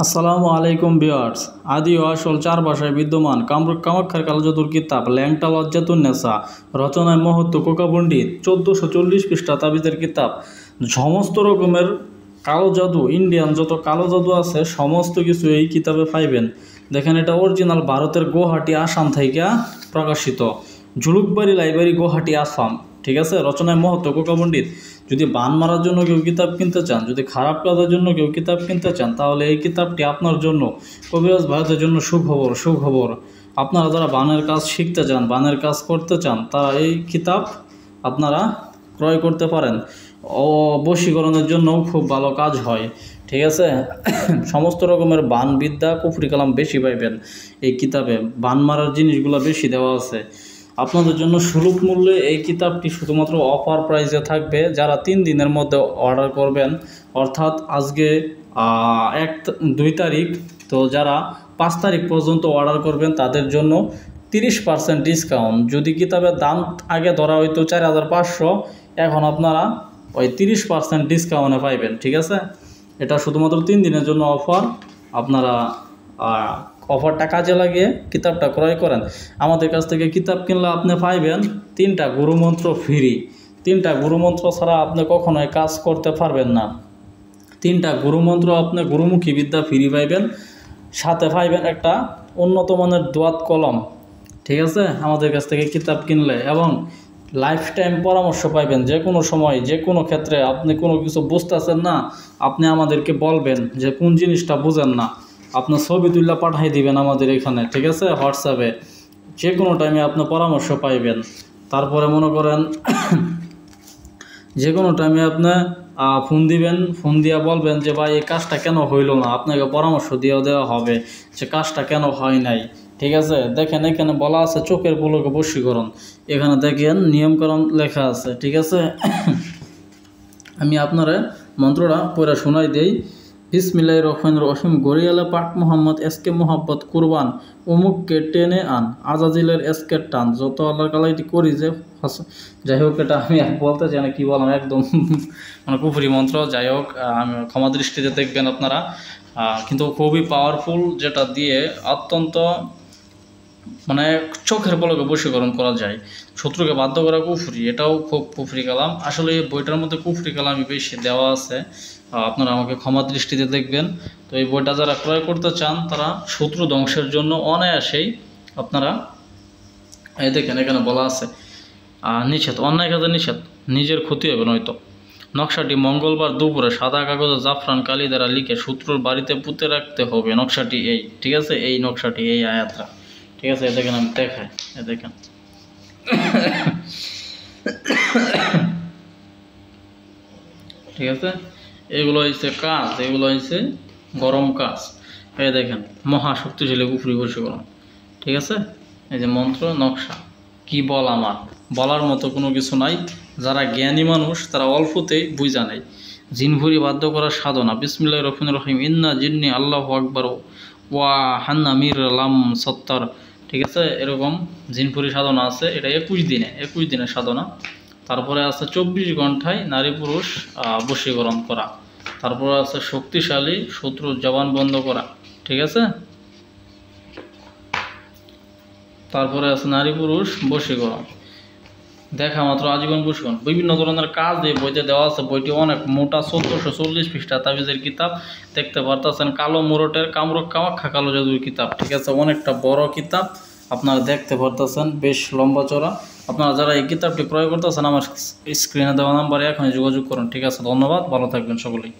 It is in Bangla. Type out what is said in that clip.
আসসালামু আলাইকুম ভিউয়ার্স। আদি ও আসল চার ভাষায় বিদ্যমান কামরূপ কামাখ্যার কালোজাদুর কিতাব ল্যাংটা লজ্জাতুন্নেসা, রচনায় মহত্ব কোকা পণ্ডিত, 1440 পৃষ্ঠা তাবিজের কিতাব। সমস্ত রকমের কালো জাদু, ইন্ডিয়ান যত কালো জাদু আছে সমস্ত কিছু এই কিতাবে পাইবেন। দেখেন, এটা অরিজিনাল ভারতের গুয়াহাটি আসাম থেকে প্রকাশিত, ঝুলুকবাড়ি লাইব্রেরি গুয়াহাটি আসাম। ঠিক আছে, রচনায় মহত্ব কোকা পণ্ডিত। যদি বান মারার জন্য কেউ কিতাব কিনতে চান, যদি খারাপ কাজের জন্য কেউ কিতাব কিনতে চান, তাহলে এই কিতাবটি আপনার জন্য। কবিরাজ ভারতের জন্য সুখবর, সুখবর। আপনারা যারা বানের কাজ শিখতে চান, বানের কাজ করতে চান, তারা এই কিতাব আপনারা ক্রয় করতে পারেন। বশীকরণের জন্যও খুব ভালো কাজ হয়। ঠিক আছে, সমস্ত রকমের বান বিদ্যা, কুফরি কালাম বেশি পাইবেন এই কিতাবে। বান মারার জিনিসগুলো বেশি দেওয়া আছে। আপনাদের জন্য সুলভ মূল্যে এই কিতাবটি শুধুমাত্র অফার প্রাইসে থাকবে। যারা 3 দিনের মধ্যে অর্ডার করবেন, অর্থাৎ আজকে 2 তারিখ, তো যারা 5 তারিখ পর্যন্ত অর্ডার করবেন তাদের জন্য 30% ডিসকাউন্ট। যদি কিতাবের দাম আগে ধরা হয়তো 4500, এখন আপনারা ওই 30% ডিসকাউন্টে পাইবেন। ঠিক আছে, এটা শুধুমাত্র 3 দিনের জন্য অফার। আপনারা অফারটা কাজে লাগিয়ে কিতাবটা ক্রয় করেন। আমাদের কাছ থেকে কিতাব কিনলে আপনি পাইবেন 3টা গুরুমন্ত্র ফ্রি। 3টা গুরুমন্ত্র ছাড়া আপনি কখনোই কাজ করতে পারবেন না। 3টা গুরুমন্ত্র, আপনি গুরুমুখী বিদ্যা ফ্রি পাইবেন, সাথে পাইবেন একটা উন্নত মানের দোয়াত কলম। ঠিক আছে, আমাদের কাছ থেকে কিতাব কিনলে, এবং লাইফ টাইম পরামর্শ পাইবেন। যে কোনো সময়, যে কোনো ক্ষেত্রে আপনি কোনো কিছু বুঝতেছেন না, আপনি আমাদেরকে বলবেন যে কোন জিনিসটা বুঝেন না, আপনার ছবি তুলে পাঠাই দিবেন আমাদের এখানে। ঠিক আছে, হোয়াটসঅ্যাপে যে কোনো টাইমে আপনি পরামর্শ পাইবেন। তারপরে মনে করেন যে কোনো টাইমে আপনি ফোন দিবেন, ফোন দিয়া বলবেন যে ভাই এই কাজটা কেন হইল না, আপনাকে পরামর্শ দিয়েও দেওয়া হবে যে কাজটা কেন হয় নাই। ঠিক আছে, দেখেন এখানে বলা আছে চোখের পলকে বশীকরণ। এখানে দেখেন নিয়মকানুন লেখা আছে। ঠিক আছে, আমি আপনারা মন্ত্রটা পড়ে শোনাই দেই। বিসমিল্লাহির রহমানির রহিম। গড়িয়ালা পাক মোহাম্মদ এসকে মোহাব্বত কুরবান, অমুককে টেনে আন, আজাজিলের এসকে টান, যত আল্লাহর কালাইটি করি যে। যাই হোক, এটা আমি বলতে চাই না, কী বললাম, একদম মানে কুফরি মন্ত্র। যাই হোক, আমি ক্ষমা দৃষ্টিতে দেখবেন আপনারা, কিন্তু খুবই পাওয়ারফুল, যেটা দিয়ে অত্যন্ত মানে চোখের পলকে বশীকরণ করা যায়। শত্রুকে বাধ্য করা কুফরি, এটাও খুব কুফরি কালাম। আসলে এই বইটার মধ্যে কুফরি কালামই বেশি দেওয়া আছে, আপনারা আমাকে ক্ষমা দৃষ্টিতে দেখবেন। তো এই বইটা যারা ক্রয় করতে চান, তারা শত্রু ধ্বংসের জন্য অনায়াসেই আপনারা, এই দেখেন এখানে বলা আছে নিষেধ, অন্যায় কাজে নিষেধ, নিজের ক্ষতি হবে নয়তো। নকশাটি মঙ্গলবার দুপুরে সাদা কাগজে জাফরান কালি দ্বারা লিখে শত্রুর বাড়িতে পুঁতে রাখতে হবে। নকশাটি এই। ঠিক আছে, এই নকশাটি, এই আয়াতটা। ঠিক আছে, এ দেখেন আমি দেখাই, এ দেখেন। ঠিক আছে, এগুলো হচ্ছে কাজ, এগুলো হচ্ছে গরম কাজ। এই দেখেন, মহাশক্তিশালী কুফরি বশীকরণ। ঠিক আছে, এই যে মন্ত্র নকশা, কি বল, আমার বলার মতো কোনো কিছু নাই। যারা জ্ঞানী মানুষ তারা অল্পতেই বুঝা নেয়। জিনভুরি বাধ্য করার সাধনা। বিসমিল্লাহির রহমানির রহিম। ইন্না জিন্নি আল্লাহু আকবার ওয়া হান্না মির লাম সত্তর। ঠিক আছে, এরকম জিনপুরি সাধনা আছে। এটা 21 দিনের সাধনা। তারপরে আছে 24 ঘন্টায় নারী পুরুষ বশীকরণ করা। তারপরে আছে শক্তিশালী শত্রুর জবান বন্ধ করা। ঠিক আছে, তারপরে আছে নারী পুরুষ বশীকরণ, দেখা মাত্র আজীবন বশীকরণ। বিভিন্ন ধরনের কাজ এই বইতে দেওয়া আছে। বইটি অনেক মোটা, 1440 পৃষ্ঠা তাবিজের কিতাব। দেখতে পারতেছেন কালো মুরটের কামরূপ কামাখ্যা কালো জাদুর কিতাব। ঠিক আছে, অনেকটা বড় কিতাব, আপনারা দেখতে পারতেছেন, বেশ লম্বা চড়া। আপনারা যারা এই কিতাবটি ক্রয় করতেছেন, আমার স্ক্রিনে দেওয়া নাম্বারে এখনই যোগাযোগ করুন। ঠিক আছে, ধন্যবাদ, ভালো থাকবেন সকলেই।